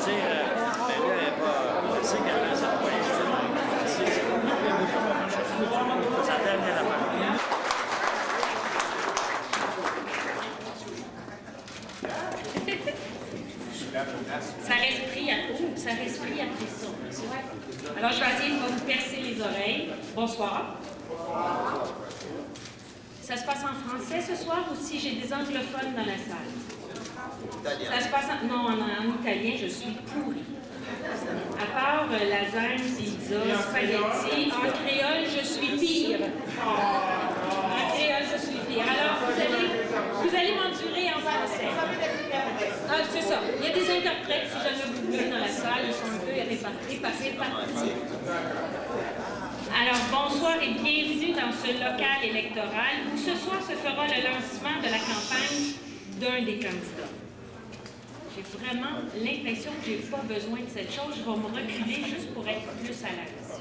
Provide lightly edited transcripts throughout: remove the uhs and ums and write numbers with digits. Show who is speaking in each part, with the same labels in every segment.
Speaker 1: dire, mais là, elle n'est pas. Je sais qu'elle ça va pas c'est sa dernière affaire.
Speaker 2: Ça respire après ça. Alors, je vais essayer de vous percer les oreilles. Bonsoir. Ça se passe en français ce soir ou si j'ai des anglophones dans la salle? Italien. Ça se passe non, en italien, je suis pourrie. À part lasagne, pizza, spaghetti, en créole, je suis pire. En créole, je suis pire. Alors, vous allez m'endurer en français. Ah, c'est ça. Il y a des interprètes, si jamais vous voulez, dans la salle. Ils sont un peu répartis par partie. Alors, bonsoir et bienvenue dans ce local électoral où ce soir se fera le lancement de la campagne d'un des candidats. J'ai vraiment l'impression que je n'ai pas besoin de cette chose. Je vais me reculer juste pour être plus à l'aise.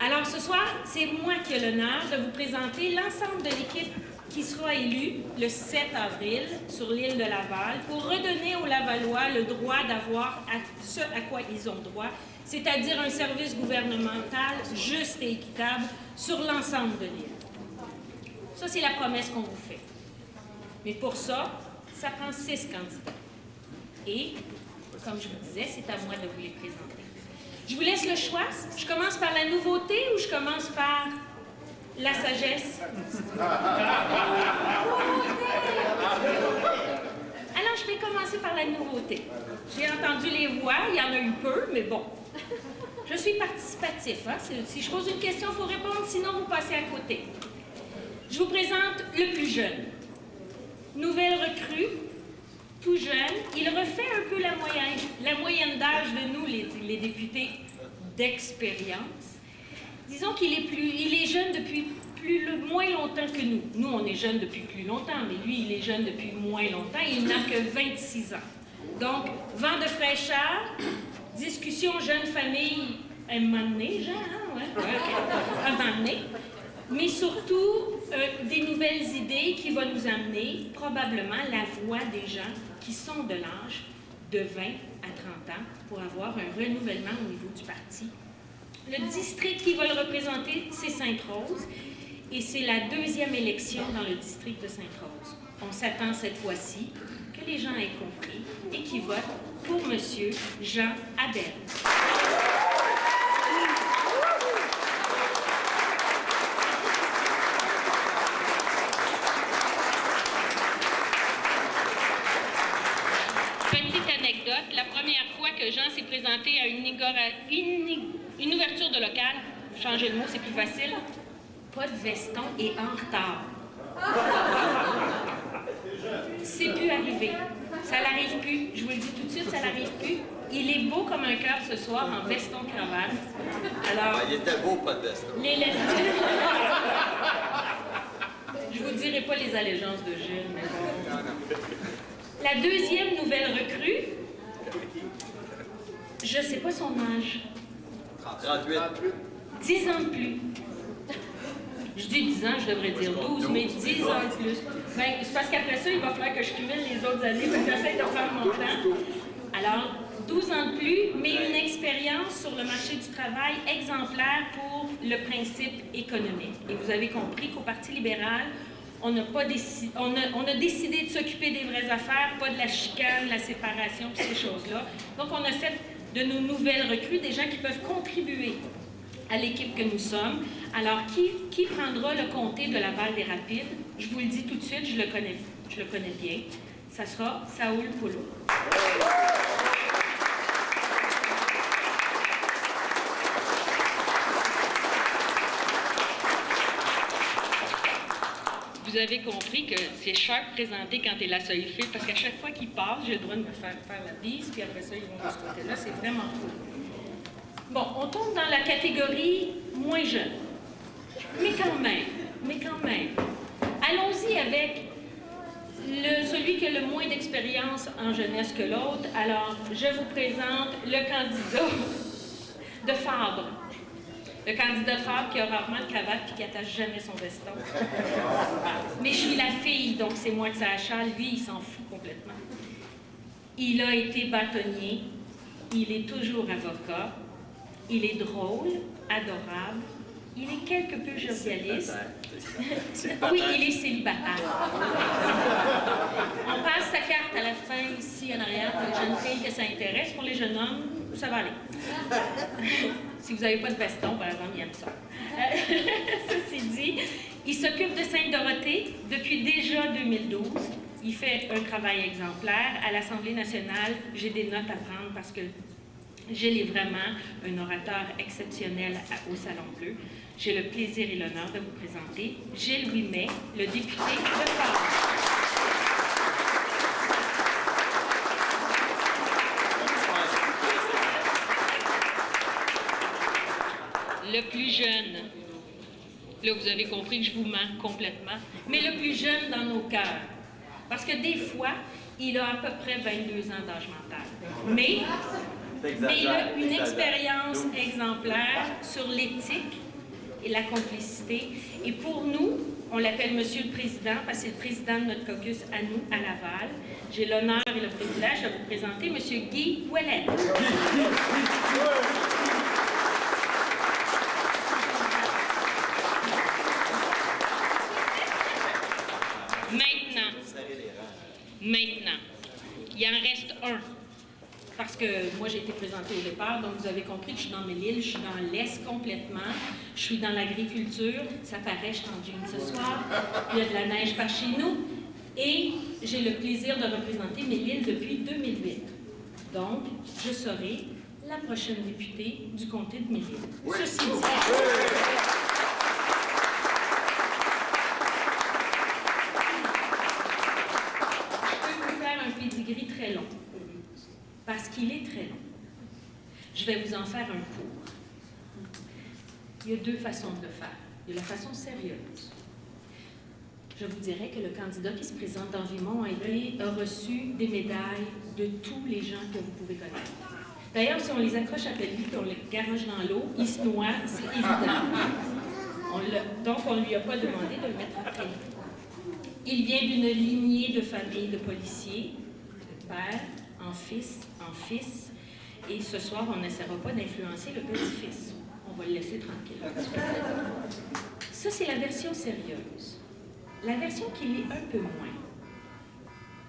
Speaker 2: Alors, ce soir, c'est moi qui ai l'honneur de vous présenter l'ensemble de l'équipe qui sera élue le 7 avril sur l'île de Laval pour redonner aux Lavallois le droit d'avoir ce à quoi ils ont droit, c'est-à-dire un service gouvernemental juste et équitable sur l'ensemble de l'île. Ça, c'est la promesse qu'on vous fait. Mais pour ça, ça prend 6 candidats. Et, comme je vous disais, c'est à moi de vous les présenter. Je vous laisse le choix. Je commence par la nouveauté ou je commence par la sagesse? Alors, je vais commencer par la nouveauté. J'ai entendu les voix, il y en a eu peu, mais bon. Je suis participatif. Hein? Si je pose une question, il faut répondre, sinon vous passez à côté. Je vous présente le plus jeune. Nouvelle recrue, tout jeune. Il refait un peu la moyenne d'âge de nous, les députés d'expérience. Disons qu'il est jeune depuis moins longtemps que nous. Nous, on est jeunes depuis plus longtemps, mais lui, il est jeune depuis moins longtemps. Il n'a que 26 ans. Donc, vent de fraîcheur, discussion jeune famille, à un moment donné, Jean, hein? Ouais. À un moment donné. Mais surtout, des nouvelles idées qui vont nous amener probablement la voix des gens qui sont de l'âge de 20 à 30 ans pour avoir un renouvellement au niveau du parti. Le district qui va le représenter, c'est Sainte-Rose, et c'est la 2e élection dans le district de Sainte-Rose. On s'attend cette fois-ci que les gens aient compris et qu'ils votent pour M. Jean Abel. Petite anecdote, la première fois que Jean s'est présenté à une ouverture de local, changer le mot, c'est plus facile, pas de veston et en retard. C'est plus arrivé. Ça n'arrive plus. Je vous le dis tout de suite, ça n'arrive plus. Il est beau comme un cœur ce soir en veston-cravate. Alors,
Speaker 3: il était beau, pas de veston.
Speaker 2: Je vous dirai pas les allégeances de Gilles, mais bon. La 2e nouvelle recrue, je ne sais pas son âge.
Speaker 3: 38.
Speaker 2: 10 ans de plus. Je dis 10 ans, je devrais dire 12, mais 10 ans de plus. Bien, c'est parce qu'après ça, il va falloir que je cumule les autres années, parce que j'essaie de faire mon temps. Alors, 12 ans de plus, mais une expérience sur le marché du travail exemplaire pour le principe économique. Et vous avez compris qu'au Parti libéral, on a décidé de s'occuper des vraies affaires, pas de la chicane, la séparation, toutes ces choses-là. Donc, on a fait de nos nouvelles recrues des gens qui peuvent contribuer à l'équipe que nous sommes. Alors, qui prendra le comté de Laval-des-Rapides? Je vous le dis tout de suite, je le connais bien. Ça sera Saoul Polo. Vous avez compris que c'est Sharp présenté quand il est la seule fille, parce qu'à chaque fois qu'il passe, j'ai le droit de me faire la bise, puis après ça, ils vont de ce côté-là. C'est vraiment cool. Bon, on tombe dans la catégorie moins jeune. Mais quand même. Allons-y avec celui qui a le moins d'expérience en jeunesse que l'autre. Alors, je vous présente le candidat de Fabre. Le candidat de Fabre qui a rarement de cravate et qui n'attache jamais son veston. Mais je suis la fille, donc c'est moi que ça achale. Lui, il s'en fout complètement. Il a été bâtonnier, il est toujours avocat, il est drôle, adorable, il est quelque peu jovialiste. Oui, il est célibataire. On passe sa carte à la fin ici en arrière pour les jeunes filles que ça intéresse. Pour les jeunes hommes, ça va aller. Si vous n'avez pas de veston, par exemple, il aime ça. Ceci dit, il s'occupe de Sainte-Dorothée depuis déjà 2012. Il fait un travail exemplaire. À l'Assemblée nationale, j'ai des notes à prendre parce que Gilles est vraiment un orateur exceptionnel au Salon Bleu. J'ai le plaisir et l'honneur de vous présenter Gilles Ouimet, le député de Fort. Le plus jeune. Là, vous avez compris que je vous mens complètement. Mais le plus jeune dans nos cœurs. Parce que des fois, il a à peu près 22 ans d'âge mental. Mais il a une expérience exemplaire sur l'éthique et la complicité. Et pour nous, on l'appelle Monsieur le Président, parce que c'est le président de notre caucus à nous, à Laval. J'ai l'honneur et le privilège de vous présenter Monsieur Guy Ouellet. Maintenant, il en reste un. Parce que moi, j'ai été présentée au départ, donc vous avez compris que je suis dans Mille-Îles, je suis dans l'Est complètement, je suis dans l'agriculture, ça paraît, je suis en jean ce soir, il y a de la neige par chez nous, et j'ai le plaisir de représenter Mille-Îles depuis 2008. Donc, je serai la prochaine députée du comté de Mille-Îles. Oui. Ceci dit... très long, parce qu'il est très long. Je vais vous en faire un cours. Il y a deux façons de le faire. Il y a la façon sérieuse. Je vous dirais que le candidat qui se présente dans Vimont a reçu des médailles de tous les gens que vous pouvez connaître. D'ailleurs, si on les accroche à pelli et on les garoche dans l'eau, ils se noient, c'est évident. Donc, on ne lui a pas demandé de le mettre à pelli. Il vient d'une lignée de familles de policiers, père, en fils, et ce soir, on n'essaiera pas d'influencer le petit-fils. On va le laisser tranquille. Ça, c'est la version sérieuse. La version qui l'est un peu moins.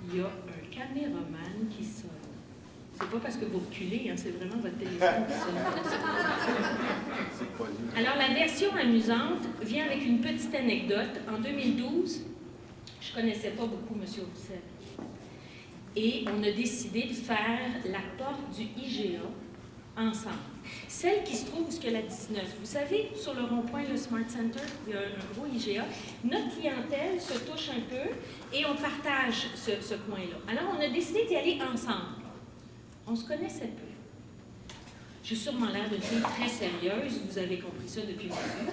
Speaker 2: Il y a un caméraman qui sonne. C'est pas parce que vous reculez, hein, c'est vraiment votre téléphone qui sonne. Alors, la version amusante vient avec une petite anecdote. En 2012, je ne connaissais pas beaucoup M. Roussel. Et on a décidé de faire la porte du IGA ensemble. Celle qui se trouve jusqu'à la 19. Vous savez, sur le rond-point, le Smart Center, il y a un gros IGA. Notre clientèle se touche un peu et on partage ce coin-là. Alors, on a décidé d'y aller ensemble. On se connaissait peu. J'ai sûrement l'air d'une fille très sérieuse. Vous avez compris ça depuis le début.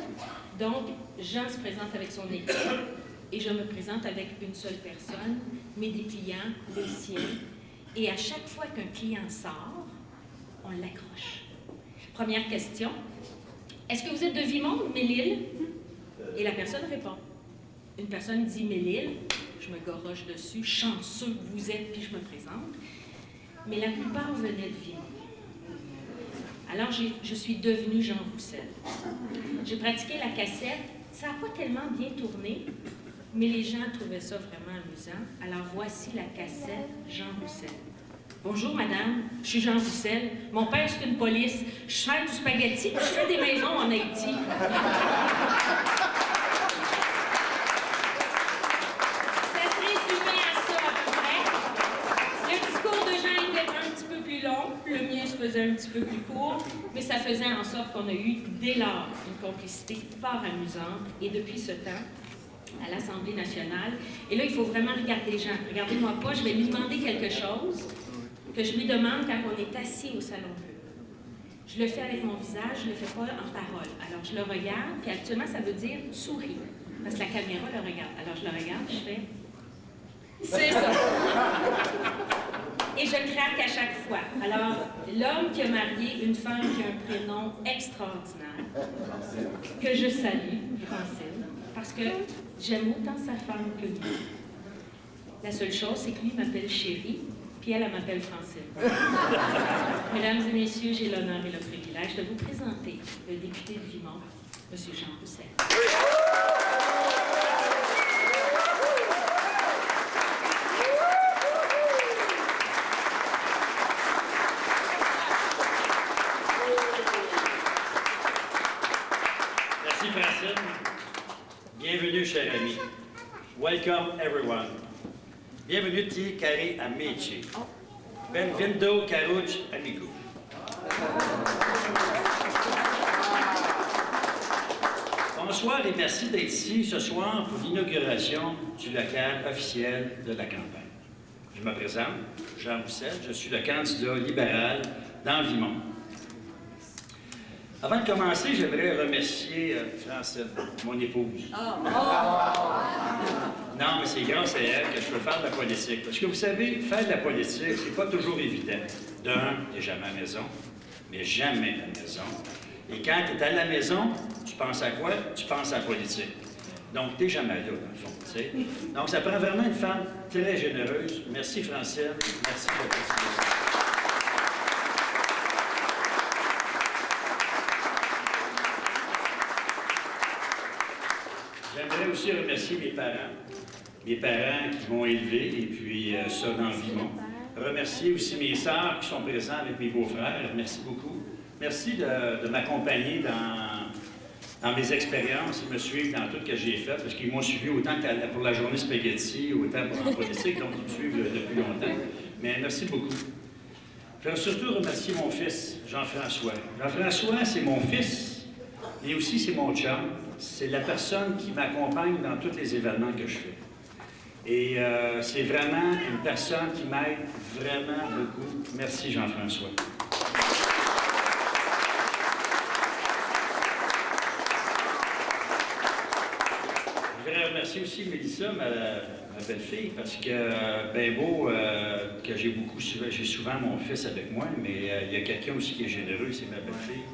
Speaker 2: Donc, Jean se présente avec son équipe. Et je me présente avec une seule personne, mes clients, les siens. Et à chaque fois qu'un client sort, on l'accroche. Première question. Est-ce que vous êtes de Vimont ou Mille-Îles? Et la personne répond. Une personne dit Mille-Îles, je me goroche dessus, chanceux que vous êtes, puis je me présente. Mais la plupart venaient de Vimont. Alors, je suis devenue Jean Roussel. J'ai pratiqué la cassette. Ça n'a pas tellement bien tourné. Mais les gens trouvaient ça vraiment amusant. Alors, voici la cassette Jean Roussel. Bonjour, madame. Je suis Jean Roussel. Mon père, c'est une police. Je fais du spaghetti et je fais des maisons en Haïti. Ça se résumait à ça, à peu près. Le discours de Jean était un petit peu plus long. Le mien se faisait un petit peu plus court. Mais ça faisait en sorte qu'on a eu, dès lors, une complicité fort amusante. Et depuis ce temps, à l'Assemblée nationale. Et là, il faut vraiment regarder Jean. Regardez-moi pas, je vais lui demander quelque chose que je lui demande quand on est assis au Salon Bleu. Je le fais avec mon visage, je ne le fais pas en parole. Alors, je le regarde, puis actuellement, ça veut dire souris, parce que la caméra le regarde. Alors, je le regarde, je fais... C'est ça! Et je craque à chaque fois. Alors, l'homme qui a marié une femme qui a un prénom extraordinaire, que je salue, Francine, parce que j'aime autant sa femme que lui. La seule chose, c'est que lui m'appelle chérie, Puis elle m'appelle Francine. Mesdames et messieurs, j'ai l'honneur et le privilège de vous présenter le député de Vimont, M. Jean Roussel.
Speaker 1: Merci Francine. Bienvenue, cher ami. Welcome, everyone. Bienvenue, ti cari amici. Benvenuto, carucci amico. Bonsoir et merci d'être ici ce soir pour l'inauguration du local officiel de la campagne. Je me présente, Jean Roussel, je suis le candidat libéral dans Vimont. Avant de commencer, j'aimerais remercier Francine, mon épouse. Non, mais c'est grâce à elle que je peux faire de la politique. Parce que vous savez, faire de la politique, c'est pas toujours évident. D'un, t'es jamais à la maison, mais jamais à la maison. Et quand tu es à la maison, tu penses à quoi? Tu penses à la politique. Donc, t'es jamais là, dans le fond, tu sais. Donc, ça prend vraiment une femme très généreuse. Merci, Francine. Merci pour votre participation. J'aimerais aussi remercier mes parents qui m'ont élevé, et puis ça dans Vimont. Remercier aussi mes sœurs qui sont présentes avec mes beaux-frères. Merci beaucoup. Merci de m'accompagner dans mes expériences et me suivre dans tout ce que j'ai fait, parce qu'ils m'ont suivi autant que pour la journée spaghetti, autant pour la politique, donc ils me suivent depuis longtemps. Mais merci beaucoup. Je veux surtout remercier mon fils, Jean-François. Jean-François, c'est mon fils, mais aussi c'est mon chum. C'est la personne qui m'accompagne dans tous les événements que je fais. Et c'est vraiment une personne qui m'aide vraiment beaucoup. Merci, Jean-François. Je voudrais remercier aussi Mélissa, ma belle-fille, parce que, ben beau, que j'ai souvent mon fils avec moi, mais il y a quelqu'un aussi qui est généreux, c'est ma belle-fille.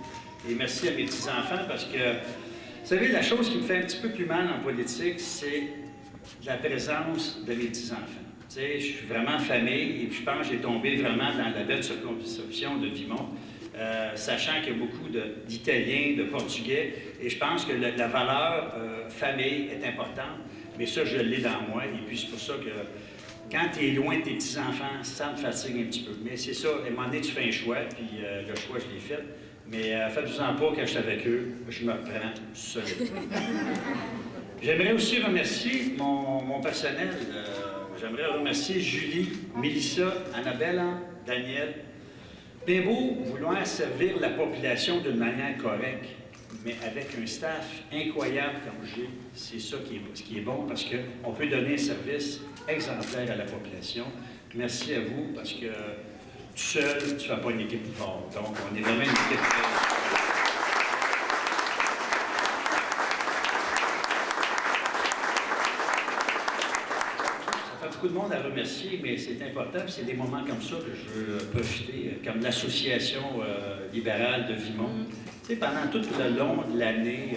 Speaker 1: Et merci à mes petits-enfants, parce que vous savez, la chose qui me fait un petit peu plus mal en politique, c'est la présence de mes petits-enfants. Tu sais, je suis vraiment en famille et je pense que j'ai tombé vraiment dans la belle circonscription de Vimont, sachant qu'il y a beaucoup d'Italiens, de Portugais, et je pense que la valeur famille est importante, mais ça, je l'ai dans moi, et puis c'est pour ça que quand tu es loin de tes petits-enfants, ça me fatigue un petit peu. Mais c'est ça, à un moment donné, tu fais un choix, puis le choix, je l'ai fait. Mais faites-vous-en pas, quand je suis avec eux, je me prends solide. J'aimerais aussi remercier mon personnel. J'aimerais remercier Julie, Mélissa, Annabelle, Daniel. Bien beau vouloir servir la population d'une manière correcte, mais avec un staff incroyable comme j'ai, c'est ça qui est bon, parce qu'on peut donner un service exemplaire à la population. Merci à vous, parce que tout seul, tu ne fais pas une équipe forte. Donc, on est vraiment une équipe Ça fait beaucoup de monde à remercier, mais c'est important. C'est des moments comme ça que je veux profiter, comme l'association libérale de Vimont. Tu sais, pendant tout le long de l'année,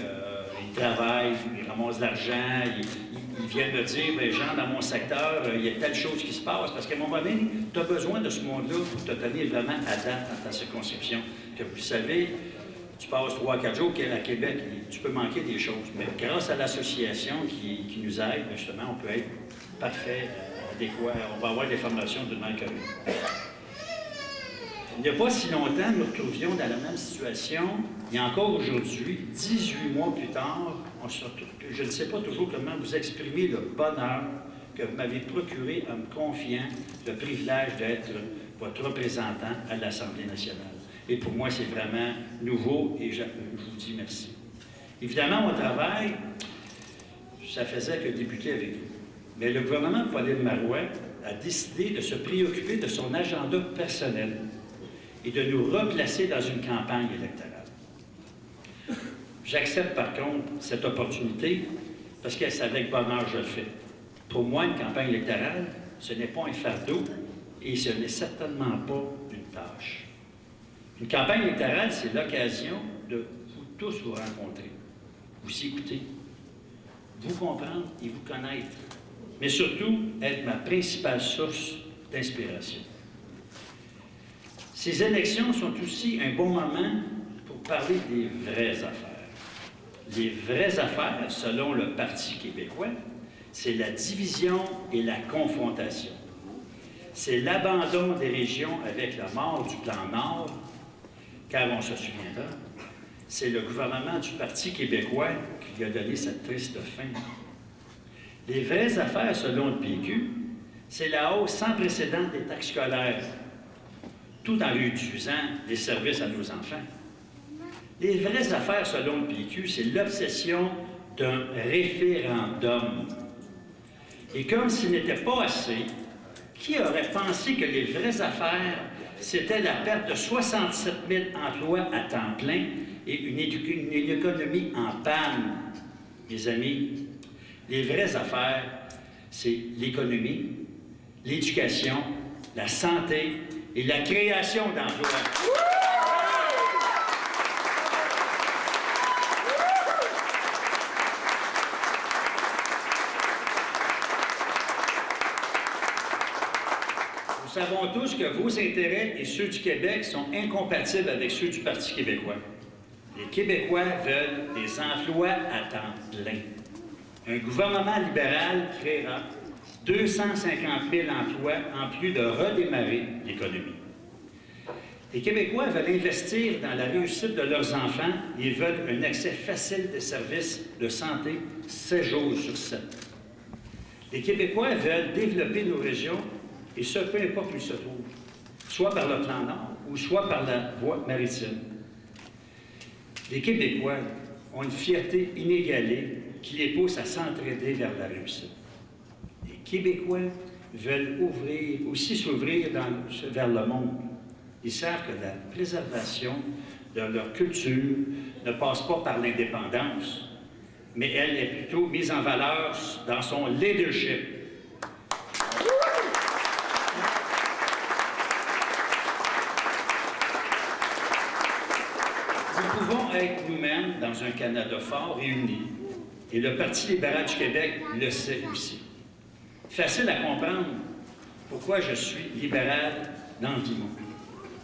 Speaker 1: ils travaillent, ils ramassent de l'argent, ils viennent me dire, bien, Jean, dans mon secteur, il y a telle chose qui se passe. Parce qu'à un moment donné, tu as besoin de ce monde-là pour te tenir vraiment à date dans ta circonscription. Que vous savez, tu passes 3-4 jours à Québec, tu peux manquer des choses. Mais grâce à l'association qui nous aide, justement, on peut être parfait, adéquat. On va avoir des formations d'une manière commune. Il n'y a pas si longtemps, nous retrouvions dans la même situation. Il y a encore aujourd'hui, 18 mois plus tard, je ne sais pas toujours comment vous exprimer le bonheur que vous m'avez procuré en me confiant le privilège d'être votre représentant à l'Assemblée nationale. Et pour moi, c'est vraiment nouveau et je vous dis merci. Évidemment, mon travail, ça faisait que débuter avec vous. Mais le gouvernement de Pauline Marois a décidé de se préoccuper de son agenda personnel et de nous replacer dans une campagne électorale. J'accepte par contre cette opportunité parce que c'est avec bonheur que je le fais. Pour moi, une campagne électorale, ce n'est pas un fardeau et ce n'est certainement pas une tâche. Une campagne électorale, c'est l'occasion de vous tous vous rencontrer, vous écouter, vous comprendre et vous connaître, mais surtout être ma principale source d'inspiration. Ces élections sont aussi un bon moment pour parler des vraies affaires. Les vraies affaires, selon le Parti québécois, c'est la division et la confrontation. C'est l'abandon des régions avec la mort du plan Nord, car on se souviendra, c'est le gouvernement du Parti québécois qui lui a donné cette triste fin. Les vraies affaires, selon le PQ, c'est la hausse sans précédent des taxes scolaires, tout en réduisant les services à nos enfants. Les vraies affaires, selon le PQ, c'est l'obsession d'un référendum. Et comme s'il n'était pas assez, qui aurait pensé que les vraies affaires, c'était la perte de 67 000 emplois à temps plein et une économie en panne? Mes amis, les vraies affaires, c'est l'économie, l'éducation, la santé et la création d'emplois. Nous savons tous que vos intérêts et ceux du Québec sont incompatibles avec ceux du Parti québécois. Les Québécois veulent des emplois à temps plein. Un gouvernement libéral créera 250 000 emplois en plus de redémarrer l'économie. Les Québécois veulent investir dans la réussite de leurs enfants et veulent un accès facile des services de santé 7 jours sur 7. Les Québécois veulent développer nos régions, et ce, peu importe où ils se trouvent, soit par le plan Nord ou soit par la voie maritime. Les Québécois ont une fierté inégalée qui les pousse à s'entraider vers la réussite. Les Québécois veulent aussi s'ouvrir vers le monde. Ils savent que la préservation de leur culture ne passe pas par l'indépendance, mais elle est plutôt mise en valeur dans son leadership. Nous pouvons être nous-mêmes dans un Canada fort et uni, et le Parti libéral du Québec le sait aussi. Facile à comprendre pourquoi je suis libéral dans le Vimont.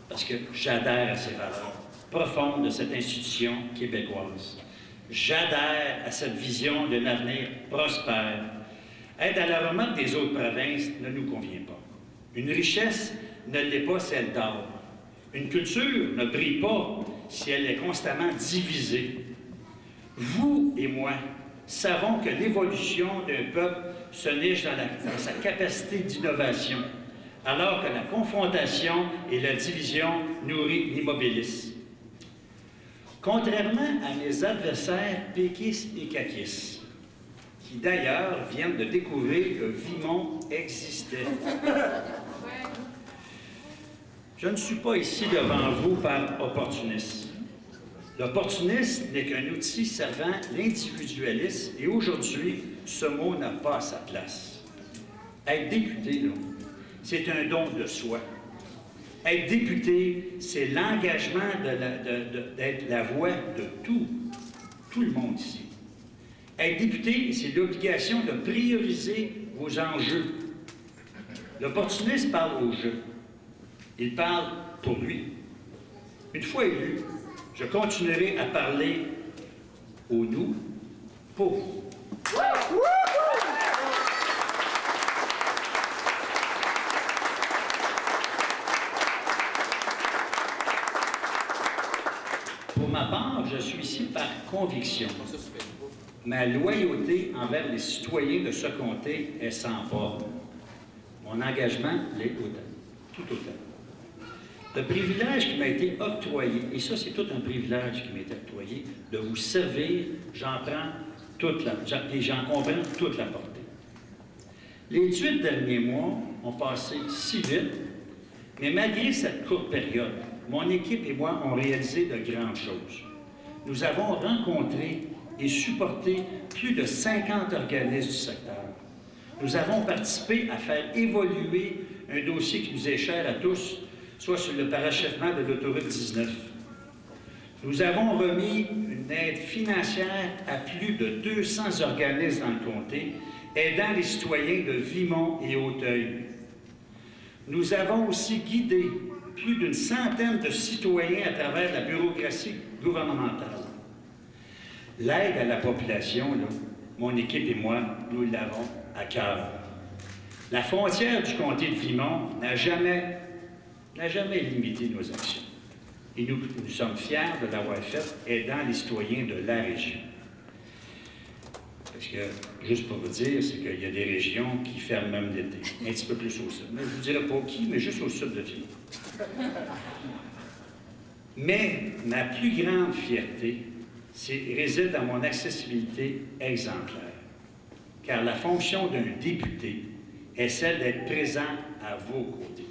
Speaker 1: Parce que j'adhère à ces valeurs profondes de cette institution québécoise. J'adhère à cette vision d'un avenir prospère. Être à la remorque des autres provinces ne nous convient pas. Une richesse ne l'est pas si elle dort. Une culture ne brille pas si elle est constamment divisée. Vous et moi savons que l'évolution d'un peuple se niche dans sa capacité d'innovation, alors que la confrontation et la division nourrit l'immobilisme. Contrairement à mes adversaires péquistes et caquistes, qui d'ailleurs viennent de découvrir que Vimont existait. Je ne suis pas ici devant vous par opportunisme. L'opportunisme n'est qu'un outil servant l'individualisme et aujourd'hui, ce mot n'a pas sa place. Être député, là, c'est un don de soi. Être député, c'est l'engagement d'être la voix de tout le monde ici. Être député, c'est l'obligation de prioriser vos enjeux. L'opportuniste parle au jeu. Il parle pour lui. Une fois élu, je continuerai à parler au nous pour vous. Pour ma part, je suis ici par conviction. Ma loyauté envers les citoyens de ce comté est sans borne. Mon engagement l'est tout autant. Le privilège qui m'a été octroyé, et ça c'est tout un privilège qui m'a été octroyé, de vous servir, j'en comprends toute la portée. Les 18 derniers mois ont passé si vite, mais malgré cette courte période, mon équipe et moi ont réalisé de grandes choses. Nous avons rencontré et supporté plus de 50 organismes du secteur. Nous avons participé à faire évoluer un dossier qui nous est cher à tous, soit sur le parachèvement de l'autoroute 19. Nous avons remis une aide financière à plus de 200 organismes dans le comté, aidant les citoyens de Vimont et Auteuil. Nous avons aussi guidé plus d'une centaine de citoyens à travers la bureaucratie gouvernementale. L'aide à la population, là, mon équipe et moi, nous l'avons à cœur. La frontière du comté de Vimont n'a jamais limité nos actions. Et nous sommes fiers de l'avoir fait, aidant les citoyens de la région. Parce que, juste pour vous dire, c'est qu'il y a des régions qui ferment même l'été, un petit peu plus au sud. Mais je ne vous dirai pas qui, mais juste au sud de Vimont. Mais ma plus grande fierté réside dans mon accessibilité exemplaire. Car la fonction d'un député est celle d'être présent à vos côtés.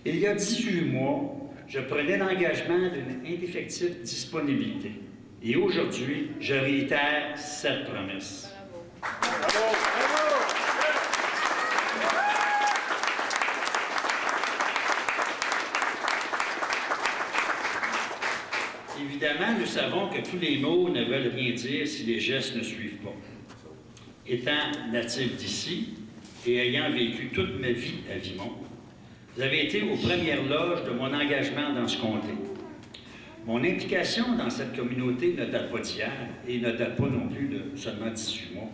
Speaker 1: Il y a 18 mois, je prenais l'engagement d'une indéfectible disponibilité. Et aujourd'hui, je réitère cette promesse. Bravo. Évidemment, nous savons que tous les mots ne veulent rien dire si les gestes ne suivent pas. Étant natif d'ici et ayant vécu toute ma vie à Vimont, vous avez été aux premières loges de mon engagement dans ce comté. Mon implication dans cette communauté ne date pas d'hier et ne date pas non plus de seulement 18 mois.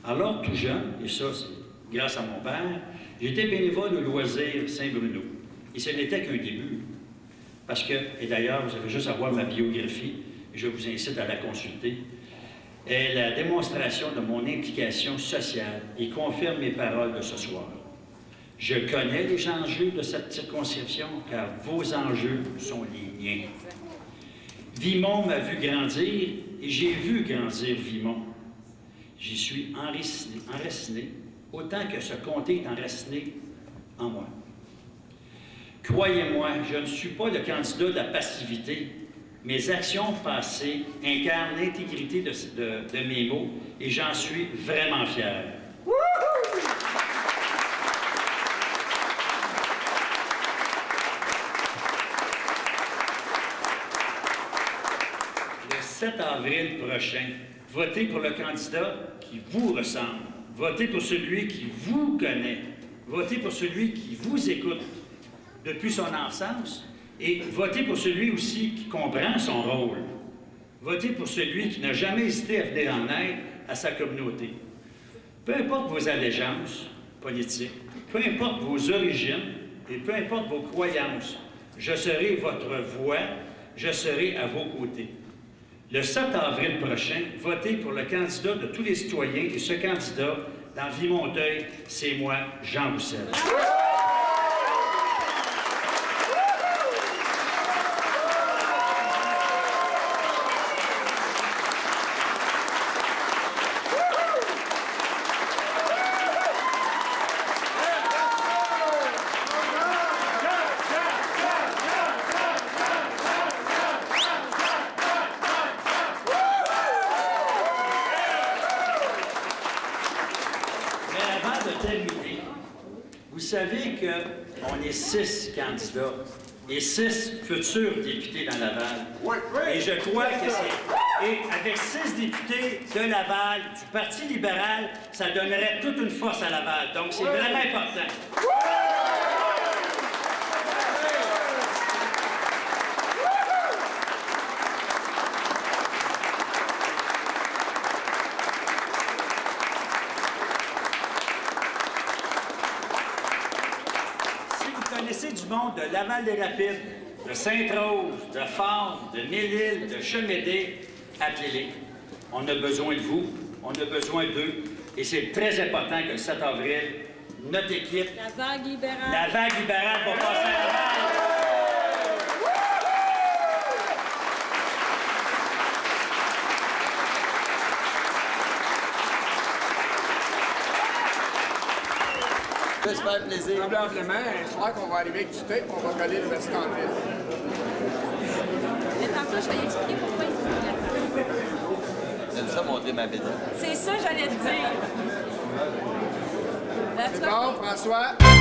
Speaker 1: Alors, tout jeune, et ça, c'est grâce à mon père, j'étais bénévole au loisir Saint-Bruno. Et ce n'était qu'un début. Parce que, et d'ailleurs, vous avez juste à voir ma biographie, et je vous incite à la consulter, est la démonstration de mon implication sociale et confirme mes paroles de ce soir. Je connais les enjeux de cette circonscription, car vos enjeux sont les miens. Vimont m'a vu grandir, et j'ai vu grandir Vimont. J'y suis enraciné, autant que ce comté est enraciné en moi. Croyez-moi, je ne suis pas le candidat de la passivité. Mes actions passées incarnent l'intégrité de mes mots, et j'en suis vraiment fier. Le 7 avril prochain, votez pour le candidat qui vous ressemble. Votez pour celui qui vous connaît. Votez pour celui qui vous écoute depuis son enfance. Et votez pour celui aussi qui comprend son rôle. Votez pour celui qui n'a jamais hésité à venir en aide à sa communauté. Peu importe vos allégeances politiques, peu importe vos origines et peu importe vos croyances, je serai votre voix, je serai à vos côtés. Le 7 avril prochain, votez pour le candidat de tous les citoyens et ce candidat, dans Vimontheuil, c'est moi, Jean Roussel. Vous savez qu'on est 6 candidats et 6 futurs députés dans Laval. Et je crois que c'est... Et avec 6 députés de Laval, du Parti libéral, ça donnerait toute une force à Laval. Donc, c'est vraiment important. Vous connaissez du monde de Laval-des-Rapides, de Sainte-Rose, de Fort, de Mille-Îles, de Chemédé, appelez-les. On a besoin de vous, on a besoin d'eux, et c'est très important que le 7 avril, notre équipe...
Speaker 4: La vague libérale.
Speaker 1: La vague libérale va passer à Laval.
Speaker 3: Ça se fait plaisir.
Speaker 5: Probablement, je crois qu'on va arriver avec du tape, on va coller le restant en ville.
Speaker 4: Mais tantôt, je vais expliquer pourquoi il faut qu'il l'attende.
Speaker 3: J'aime ça monter ma bédaine.
Speaker 4: C'est ça, j'allais te dire. Là, tu
Speaker 5: C'est
Speaker 4: vas-
Speaker 5: bon, François?